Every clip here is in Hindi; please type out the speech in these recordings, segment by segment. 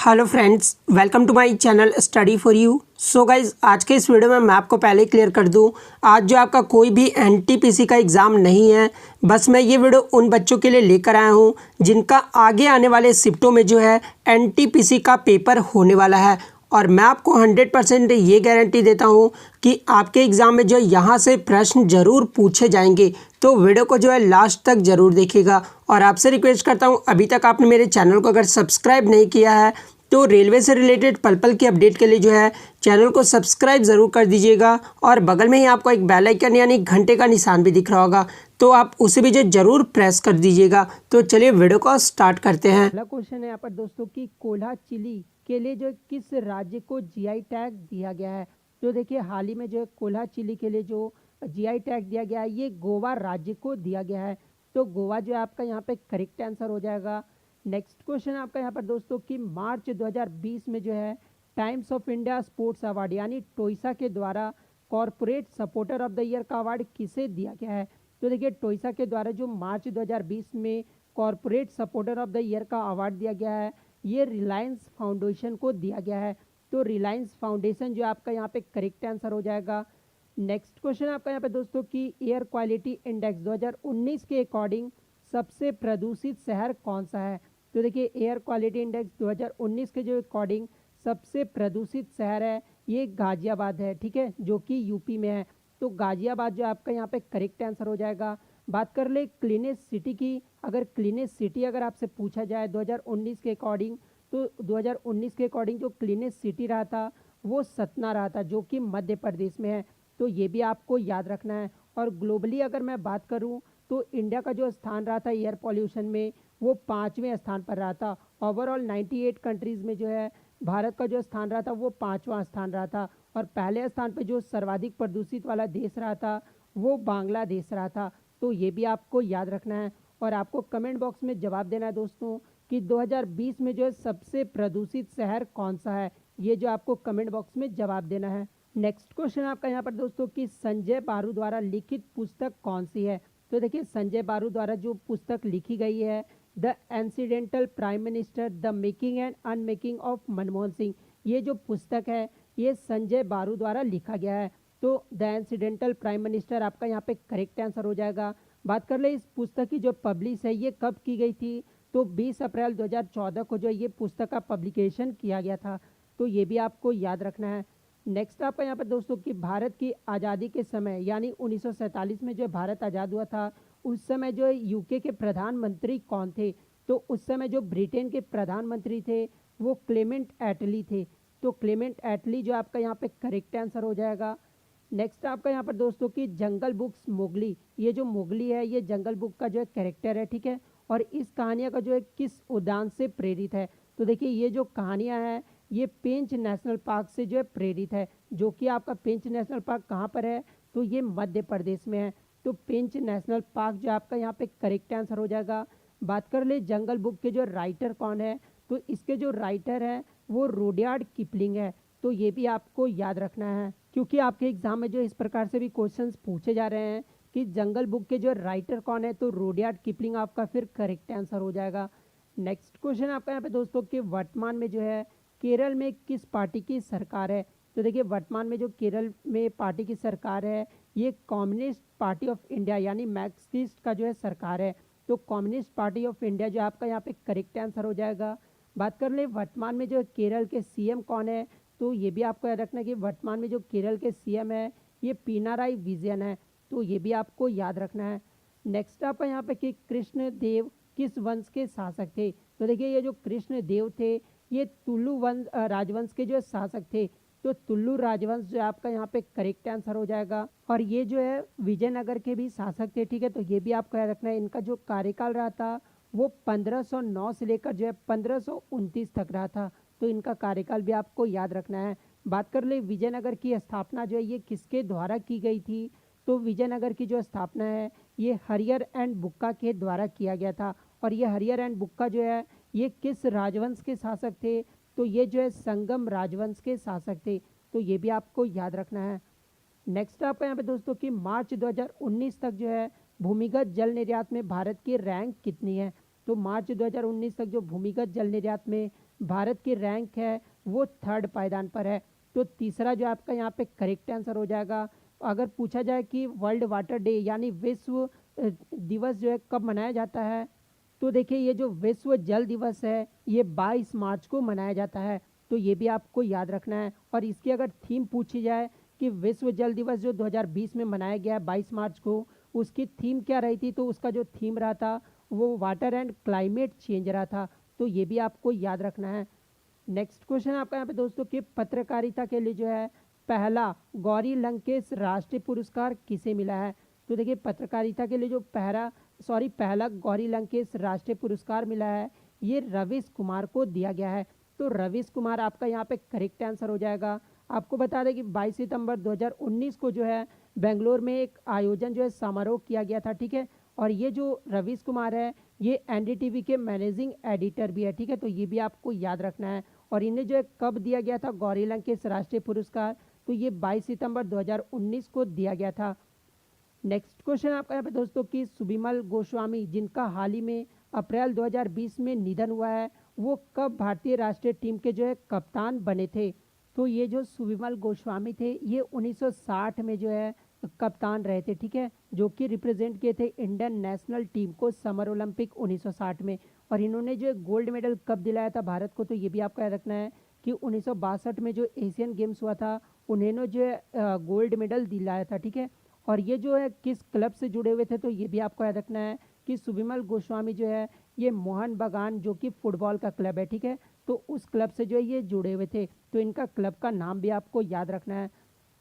Hello friends, welcome to my channel study for you. So guys, आज के इस वीडियो में मैं आपको पहले ही क्लियर कर दूं, आज जो आपका कोई भी एनटीपीसी का एग्ज़ाम नहीं है। बस मैं ये वीडियो उन बच्चों के लिए लेकर आया हूं जिनका आगे आने वाले शिफ्टों में जो है एनटीपीसी का पेपर होने वाला है। और मैं आपको 100% ये गारंटी देता हूँ कि आपके एग्ज़ाम में जो यहाँ से प्रश्न ज़रूर पूछे जाएंगे। तो वीडियो को जो है लास्ट तक ज़रूर देखिएगा। और आपसे रिक्वेस्ट करता हूँ, अभी तक आपने मेरे चैनल को अगर सब्सक्राइब नहीं किया है तो रेलवे से रिलेटेड पल पल की अपडेट के लिए जो है चैनल को सब्सक्राइब ज़रूर कर दीजिएगा। और बगल में ही आपको एक बेल आइकन यानी घंटे का निशान भी दिख रहा होगा, तो आप उसे भी जो ज़रूर प्रेस कर दीजिएगा। तो चलिए वीडियो को स्टार्ट करते हैं। पहला क्वेश्चन है यहाँ पर दोस्तों कि कोल्हा चिली के लिए जो किस राज्य को जीआई टैग दिया गया है। तो देखिए, हाल ही में जो है कोल्हा चिली के लिए जो जीआई टैग दिया गया है ये गोवा राज्य को दिया गया है। तो गोवा जो है आपका यहाँ पे करेक्ट आंसर हो जाएगा। नेक्स्ट क्वेश्चन है आपका यहाँ पर दोस्तों कि मार्च 2020 में जो है times of India sports award यानी टोइसा के द्वारा corporate supporter of the year का अवार्ड किसे दिया गया है। तो देखिए, टोइसा के द्वारा जो मार्च 2020 में corporate supporter of the year का अवार्ड दिया गया है ये रिलायंस फाउंडेशन को दिया गया है। तो रिलायंस फाउंडेशन जो आपका यहाँ पे करेक्ट आंसर हो जाएगा। नेक्स्ट क्वेश्चन आपका यहाँ पे दोस्तों कि एयर क्वालिटी इंडेक्स 2019 के अकॉर्डिंग सबसे प्रदूषित शहर कौन सा है। तो देखिए, एयर क्वालिटी इंडेक्स 2019 के जो अकॉर्डिंग सबसे प्रदूषित शहर है ये गाजियाबाद है, ठीक है, जो कि यूपी में है। तो गाजियाबाद जो आपका यहाँ पे करेक्ट आंसर हो जाएगा। बात कर ले क्लीनेस्ट सिटी की, अगर क्लीनेस्ट सिटी अगर आपसे पूछा जाए 2019 के अकॉर्डिंग, तो 2019 के अकॉर्डिंग जो क्लीनेस्ट सिटी रहा था वो सतना रहा था, जो कि मध्य प्रदेश में है। तो ये भी आपको याद रखना है। और ग्लोबली अगर मैं बात करूं तो इंडिया का जो स्थान रहा था एयर पॉल्यूशन में वो 5वें स्थान पर रहा था। ओवरऑल 98 कंट्रीज़ में जो है भारत का जो स्थान रहा था वो 5वां स्थान रहा था। और पहले स्थान पर जो सर्वाधिक प्रदूषित वाला देश रहा था वो बांग्लादेश रहा था। तो ये भी आपको याद रखना है। और आपको कमेंट बॉक्स में जवाब देना है दोस्तों कि 2020 में जो है सबसे प्रदूषित शहर कौन सा है, ये जो आपको कमेंट बॉक्स में जवाब देना है। नेक्स्ट क्वेश्चन आपका यहाँ पर दोस्तों कि संजय बारू द्वारा लिखित पुस्तक कौन सी है। तो देखिए, संजय बारू द्वारा जो पुस्तक लिखी गई है The Accidental Prime Minister The Making and Unmaking of Manmohan Singh, ये जो पुस्तक है ये संजय बारू द्वारा लिखा गया है। तो द एक्सीडेंटल प्राइम मिनिस्टर आपका यहाँ पे करेक्ट आंसर हो जाएगा। बात कर ले इस पुस्तक की जो पब्लिश है ये कब की गई थी, तो 20 अप्रैल 2014 को जो ये पुस्तक का पब्लिकेशन किया गया था। तो ये भी आपको याद रखना है। नेक्स्ट आपका यहाँ पर दोस्तों कि भारत की आज़ादी के समय यानी 1947 में जो भारत आज़ाद हुआ था उस समय जो यूके के प्रधानमंत्री कौन थे। तो उस समय जो ब्रिटेन के प्रधानमंत्री थे वो क्लेमेंट एटली थे। तो क्लेमेंट एटली जो आपका यहाँ पे करेक्ट आंसर हो जाएगा। नेक्स्ट आपका यहाँ पर दोस्तों कि जंगल बुक्स मोगली, ये जो मोगली है ये जंगल बुक का जो है कैरेक्टर है, ठीक है। और इस कहानियाँ का जो है किस उद्यान से प्रेरित है। तो देखिए, ये जो कहानियाँ हैं ये पेंच नेशनल पार्क से जो है प्रेरित है, जो कि आपका पेंच नेशनल पार्क कहाँ पर है, तो ये मध्य प्रदेश में है। तो पेंच नेशनल पार्क जो आपका यहाँ पे करेक्ट आंसर हो जाएगा। बात कर ले जंगल बुक के जो राइटर कौन है, तो इसके जो राइटर है वो रुडयार्ड किपलिंग है। तो ये भी आपको याद रखना है, क्योंकि आपके एग्जाम में जो इस प्रकार से भी क्वेश्चंस पूछे जा रहे हैं कि जंगल बुक के जो राइटर कौन है, तो रुडयार्ड किपलिंग आपका फिर करेक्ट आंसर हो जाएगा। नेक्स्ट क्वेश्चन आपका यहाँ पे दोस्तों कि वर्तमान में जो है केरल में किस पार्टी की सरकार है। तो देखिए, वर्तमान में जो केरल में पार्टी की सरकार है ये कम्युनिस्ट पार्टी ऑफ इंडिया यानी मार्क्सिस्ट का जो है सरकार है। तो कम्युनिस्ट पार्टी ऑफ इंडिया जो आपका यहाँ पे करेक्ट आंसर हो जाएगा। बात कर ले वर्तमान में जो केरल के सीएम कौन है, तो ये भी आपको याद रखना है कि वर्तमान में जो केरल के सीएम है ये पिनाराई विजयन है। तो ये भी आपको याद रखना है। नेक्स्ट आपका यहाँ पे कि कृष्ण देव किस वंश के शासक थे। तो देखिए, ये जो कृष्ण देव थे ये तुलु वंश राजवंश के जो शासक थे। तो तुल्लु राजवंश जो आपका यहाँ पे करेक्ट आंसर हो जाएगा। और ये जो है विजयनगर के भी शासक थे, ठीक है। तो ये भी आपको याद रखना है। इनका जो कार्यकाल रहा था वो 1509 से लेकर जो है 1529 तक रहा था। तो इनका कार्यकाल भी आपको याद रखना है। बात कर ले विजयनगर की स्थापना जो है ये किसके द्वारा की गई थी। तो विजयनगर की जो स्थापना है ये हरियर एंड बुक्का के द्वारा किया गया था। और ये हरियर एंड बुक्का जो है ये किस राजवंश के शासक थे, तो ये जो है संगम राजवंश के शासक थे। तो ये भी आपको याद रखना है। नेक्स्ट आपका यहाँ पे दोस्तों कि मार्च 2019 तक जो है भूमिगत जल निर्यात में भारत की रैंक कितनी है। तो मार्च 2019 तक जो भूमिगत जल निर्यात में भारत की रैंक है वो 3rd पायदान पर है। तो तीसरा जो आपका यहाँ पे करेक्ट आंसर हो जाएगा। अगर पूछा जाए कि वर्ल्ड वाटर डे यानी विश्व दिवस जो है कब मनाया जाता है, तो देखिए ये जो विश्व जल दिवस है ये 22 मार्च को मनाया जाता है। तो ये भी आपको याद रखना है। और इसकी अगर थीम पूछी जाए कि विश्व जल दिवस जो 2020 में मनाया गया है 22 मार्च को, उसकी थीम क्या रही थी, तो उसका जो थीम रहा था वो वाटर एंड क्लाइमेट चेंज रहा था। तो ये भी आपको याद रखना है। नेक्स्ट क्वेश्चन आपका यहाँ पे दोस्तों कि पत्रकारिता के लिए जो है पहला गौरी लंकेश राष्ट्रीय पुरस्कार किसे मिला है। तो देखिए पत्रकारिता के लिए जो पहला गौरी लंकेश राष्ट्रीय पुरस्कार मिला है ये रवीश कुमार को दिया गया है। तो रवीश कुमार आपका यहाँ पे करेक्ट आंसर हो जाएगा। आपको बता दें कि 22 सितंबर 2019 को जो है बेंगलोर में एक आयोजन जो है समारोह किया गया था, ठीक है। और ये जो रवीश कुमार है ये एनडीटीवी के मैनेजिंग एडिटर भी है, ठीक है। तो ये भी आपको याद रखना है। और इन्हें जो है कब दिया गया था गौरी लंकेश राष्ट्रीय पुरस्कार, तो ये 22 सितंबर 2019 को दिया गया था। नेक्स्ट क्वेश्चन आपका यहाँ पे दोस्तों कि सुबिमल गोस्वामी जिनका हाल ही में अप्रैल 2020 में निधन हुआ है, वो कब भारतीय राष्ट्रीय टीम के जो है कप्तान बने थे। तो ये जो सुबिमल गोस्वामी थे ये 1960 में जो है कप्तान रहे थे, ठीक है, जो कि रिप्रेजेंट किए थे इंडियन नेशनल टीम को समर ओलंपिक 1960 में। और इन्होंने जो गोल्ड मेडल कब दिलाया था भारत को, तो ये भी आपको याद रखना है कि 1962 में जो एशियन गेम्स हुआ था उन्होंने जो है गोल्ड मेडल दिलाया था, ठीक है। और ये जो है किस क्लब से जुड़े हुए थे, तो ये भी आपको याद रखना है कि सुबिमल गोस्वामी जो है ये मोहन बगान जो कि फुटबॉल का क्लब है, ठीक है, तो उस क्लब से जो है ये जुड़े हुए थे। तो इनका क्लब का नाम भी आपको याद रखना है।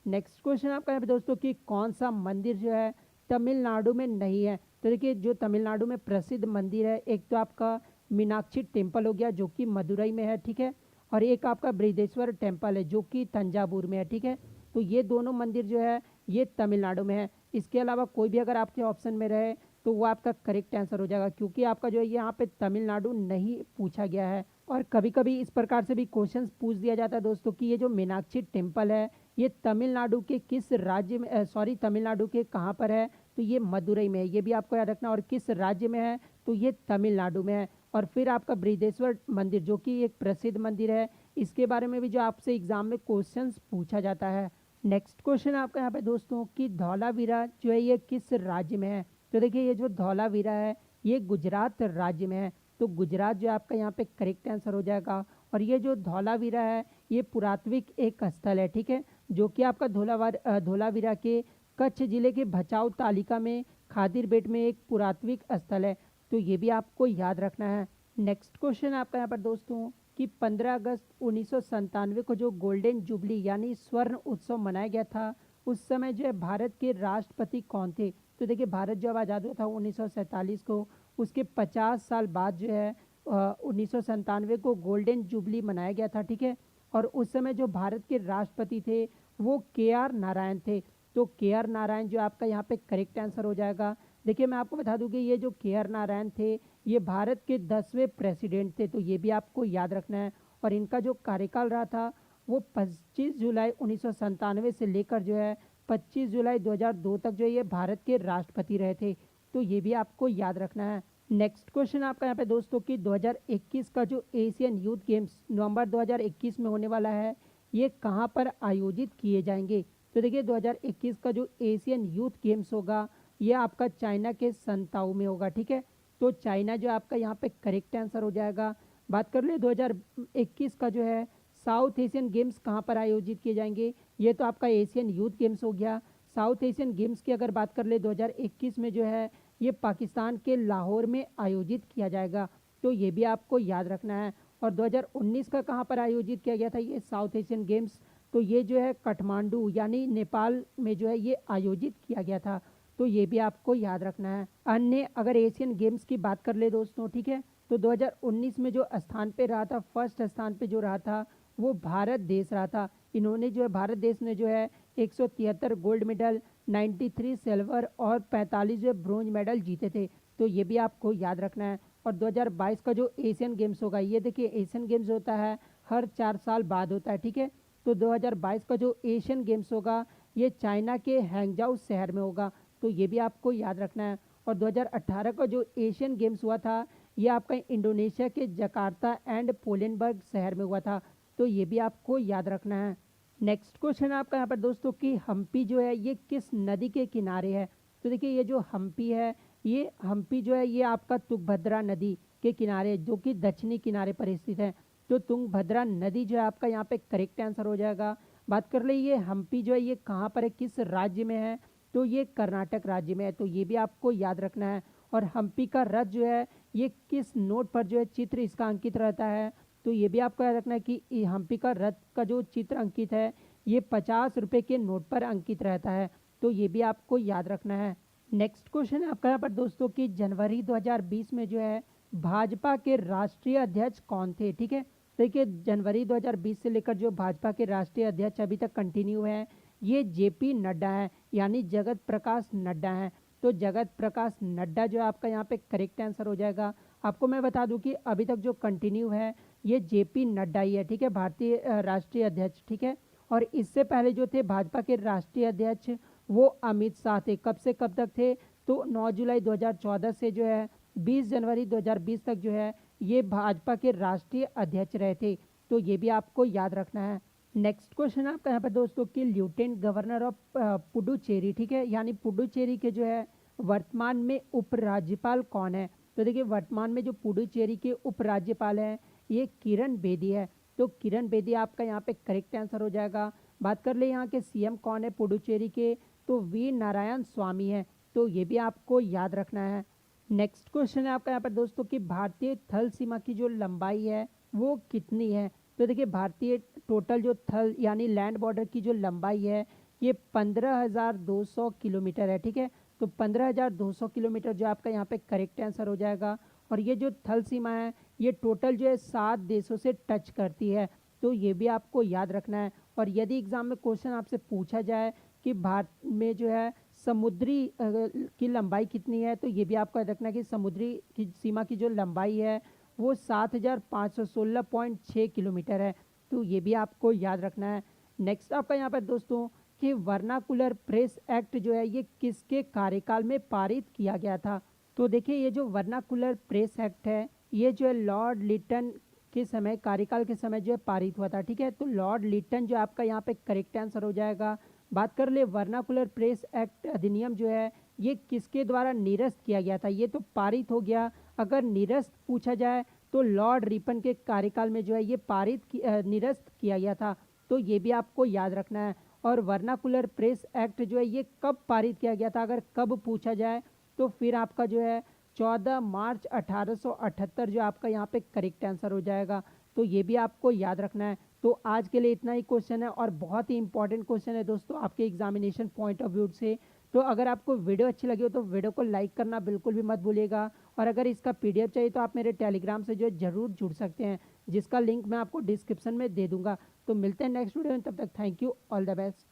नेक्स्ट क्वेश्चन आपका है दोस्तों कि कौन सा मंदिर जो है तमिलनाडु में नहीं है। तो देखिए जो तमिलनाडु में प्रसिद्ध मंदिर है एक तो आपका मीनाक्षी टेम्पल हो गया जो कि मदुरई में है, ठीक है, और एक आपका बृहदेश्वर टेम्पल है जो कि तंजावुर में है, ठीक है। तो ये दोनों मंदिर जो है ये तमिलनाडु में है। इसके अलावा कोई भी अगर आपके ऑप्शन में रहे तो वो आपका करेक्ट आंसर हो जाएगा, क्योंकि आपका जो है यहाँ पे तमिलनाडु नहीं पूछा गया है। और कभी कभी इस प्रकार से भी क्वेश्चंस पूछ दिया जाता है दोस्तों कि ये जो मीनाक्षी टेम्पल है ये तमिलनाडु के किस राज्य में तमिलनाडु के कहाँ पर है, तो ये मदुरई में है, ये भी आपको याद रखना। और किस राज्य में है, तो ये तमिलनाडु में है। और फिर आपका बृहदेश्वर मंदिर जो कि एक प्रसिद्ध मंदिर है, इसके बारे में भी जो आपसे एग्जाम में क्वेश्चंस पूछा जाता है। नेक्स्ट क्वेश्चन आपका यहाँ पे दोस्तों कि धौलावीरा जो है ये किस राज्य में है। तो देखिए ये जो धौलावीरा है ये गुजरात राज्य में है। तो गुजरात जो आपका यहाँ पे करेक्ट आंसर हो जाएगा। और ये जो धौलावीरा है ये पुरातात्विक एक स्थल है, ठीक है, जो कि आपका धौलावीरा के कच्छ जिले के भचाऊ तालिका में खादिर बेट में एक पुरातात्विक स्थल है। तो ये भी आपको याद रखना है। नेक्स्ट क्वेश्चन आपका यहाँ पर दोस्तों कि 15 अगस्त 1997 को जो गोल्डन जुबली यानी स्वर्ण उत्सव मनाया गया था उस समय जो है भारत के राष्ट्रपति कौन थे। तो देखिए भारत जब आज़ाद हुआ था 1947 को, उसके 50 साल बाद जो है 1997 को गोल्डन जुबली मनाया गया था, ठीक है। और उस समय जो भारत के राष्ट्रपति थे वो KR नारायण थे। तो KR नारायण जो आपका यहाँ पे करेक्ट आंसर हो जाएगा। देखिए मैं आपको बता दूं कि ये जो KR नारायण थे ये भारत के 10वें प्रेसिडेंट थे, तो ये भी आपको याद रखना है। और इनका जो कार्यकाल रहा था वो 25 जुलाई 1997 से लेकर जो है 25 जुलाई 2002 तक जो है ये भारत के राष्ट्रपति रहे थे। तो ये भी आपको याद रखना है। नेक्स्ट क्वेश्चन आपका यहाँ पे दोस्तों कि 2021 का जो एशियन यूथ गेम्स नवंबर 2021 में होने वाला है ये कहाँ पर आयोजित किए जाएंगे। तो देखिए 2021 का जो एशियन यूथ गेम्स होगा ये आपका चाइना के संताऊ में होगा, ठीक है। तो चाइना जो आपका यहाँ पे करेक्ट आंसर हो जाएगा। बात कर ले 2021 का जो है साउथ एशियन गेम्स कहाँ पर आयोजित किए जाएंगे, ये तो आपका एशियन यूथ गेम्स हो गया। साउथ एशियन गेम्स की अगर बात कर ले 2021 में जो है ये पाकिस्तान के लाहौर में आयोजित किया जाएगा। तो ये भी आपको याद रखना है। और 2019 का कहाँ पर आयोजित किया गया था ये साउथ एशियन गेम्स, तो ये जो है काठमांडू यानी नेपाल में जो है ये आयोजित किया गया था। तो ये भी आपको याद रखना है। अन्य अगर एशियन गेम्स की बात कर ले दोस्तों, ठीक है, तो 2019 में जो स्थान पे रहा था फर्स्ट स्थान पे जो रहा था वो भारत देश रहा था। इन्होंने जो है भारत देश ने जो है 173 गोल्ड मेडल, 93 सिल्वर और 45 जो ब्रोंज मेडल जीते थे। तो ये भी आपको याद रखना है। और 2022 का जो एशियन गेम्स होगा ये देखिए एशियन गेम्स होता है हर 4 साल बाद होता है, ठीक है। तो 2022 का जो एशियन गेम्स होगा ये चाइना के हैंगजाऊ शहर में होगा। तो ये भी आपको याद रखना है। और 2018 का जो एशियन गेम्स हुआ था ये आपका इंडोनेशिया के जकार्ता एंड पोलेनबर्ग शहर में हुआ था। तो ये भी आपको याद रखना है। नेक्स्ट क्वेश्चन है आपका यहाँ पर दोस्तों कि हम्पी जो है ये किस नदी के किनारे है। तो देखिए ये जो हम्पी है, ये हम्पी जो है ये आपका तुंगभद्रा नदी के किनारे जो कि दक्षिणी किनारे पर स्थित है। तो तुंगभद्रा नदी जो है आपका यहाँ पे करेक्ट आंसर हो जाएगा। बात कर ले ये हम्पी जो है ये कहाँ पर है, किस राज्य में है, तो ये कर्नाटक राज्य में है। तो ये भी आपको याद रखना है। और हम्पी का रथ जो है ये किस नोट पर जो है चित्र इसका अंकित रहता है। तो ये भी आपको याद रखना है कि हम्पी का रथ का जो चित्र अंकित है ये 50 रुपये के नोट पर अंकित रहता है। तो ये भी आपको याद रखना है। नेक्स्ट क्वेश्चन है आपका यहाँ पर दोस्तों कि जनवरी 2020 में जो है भाजपा के राष्ट्रीय अध्यक्ष कौन थे। ठीक है, देखिए जनवरी 2020 से लेकर जो भाजपा के राष्ट्रीय अध्यक्ष अभी तक कंटिन्यू है ये जेपी नड्डा है, यानी जगत प्रकाश नड्डा है। तो जगत प्रकाश नड्डा जो है आपका यहाँ पे करेक्ट आंसर हो जाएगा। आपको मैं बता दूं कि अभी तक जो कंटिन्यू है ये जेपी नड्डा ही है। ठीक है, भारतीय राष्ट्रीय अध्यक्ष। ठीक है, और इससे पहले जो थे भाजपा के राष्ट्रीय अध्यक्ष वो अमित शाह थे। कब से कब तक थे, तो 9 जुलाई 2014 से जो है 20 जनवरी 2020 तक जो है ये भाजपा के राष्ट्रीय अध्यक्ष रहे थे। तो ये भी आपको याद रखना है। नेक्स्ट क्वेश्चन है आपका यहाँ पर दोस्तों कि लेफ्टिनेंट गवर्नर ऑफ पुडुचेरी, ठीक है, यानी पुडुचेरी के जो है वर्तमान में उपराज्यपाल कौन है। तो देखिए वर्तमान में जो पुडुचेरी के उपराज्यपाल हैं ये किरण बेदी है। तो किरण बेदी आपका यहाँ पे करेक्ट आंसर हो जाएगा। बात कर ले यहाँ के सीएम कौन है पुडुचेरी के, तो वी नारायण स्वामी है। तो ये भी आपको याद रखना है। नेक्स्ट क्वेश्चन है आपका यहाँ पर दोस्तों कि भारतीय थल सीमा की जो लंबाई है वो कितनी है। तो देखिए भारतीय टोटल जो थल यानी लैंड बॉर्डर की जो लंबाई है ये 15,200 किलोमीटर है। ठीक है, तो 15,200 किलोमीटर जो आपका यहाँ पे करेक्ट आंसर हो जाएगा। और ये जो थल सीमा है ये टोटल जो है 7 देशों से टच करती है। तो ये भी आपको याद रखना है। और यदि एग्जाम में क्वेश्चन आपसे पूछा जाए कि भारत में जो है समुद्री की लंबाई कितनी है, तो ये भी आपको याद रखना है कि समुद्री की सीमा की जो लंबाई है वो 7,516.6 किलोमीटर है। तो ये भी आपको याद रखना है। नेक्स्ट आपका यहाँ पर दोस्तों कि वर्नाकुलर प्रेस एक्ट जो है ये किसके कार्यकाल में पारित किया गया था। तो देखिए ये जो वर्नाकुलर प्रेस एक्ट है ये जो है लॉर्ड लिटन के समय कार्यकाल के समय जो है पारित हुआ था। ठीक है, तो लॉर्ड लिटन जो आपका यहाँ पे करेक्ट आंसर हो जाएगा। बात कर ले वर्नाकुलर प्रेस एक्ट अधिनियम जो है ये किसके द्वारा निरस्त किया गया था। ये तो पारित हो गया। अगर निरस्त पूछा जाए तो लॉर्ड रिपन के कार्यकाल में जो है ये निरस्त किया गया था। तो ये भी आपको याद रखना है। और वर्नाकुलर प्रेस एक्ट जो है ये कब पारित किया गया था, अगर कब पूछा जाए तो फिर आपका जो है 14 मार्च 1878 जो आपका यहाँ पे करेक्ट आंसर हो जाएगा। तो ये भी आपको याद रखना है। तो आज के लिए इतना ही क्वेश्चन है और बहुत ही इंपॉर्टेंट क्वेश्चन है दोस्तों आपके एग्जामिनेशन पॉइंट ऑफ व्यू से। तो अगर आपको वीडियो अच्छी लगी हो तो वीडियो को लाइक करना बिल्कुल भी मत भूलिएगा। और अगर इसका पीडीएफ चाहिए तो आप मेरे टेलीग्राम से जो है ज़रूर जुड़ सकते हैं, जिसका लिंक मैं आपको डिस्क्रिप्शन में दे दूंगा। तो मिलते हैं नेक्स्ट वीडियो में, तब तक thank you, all the best.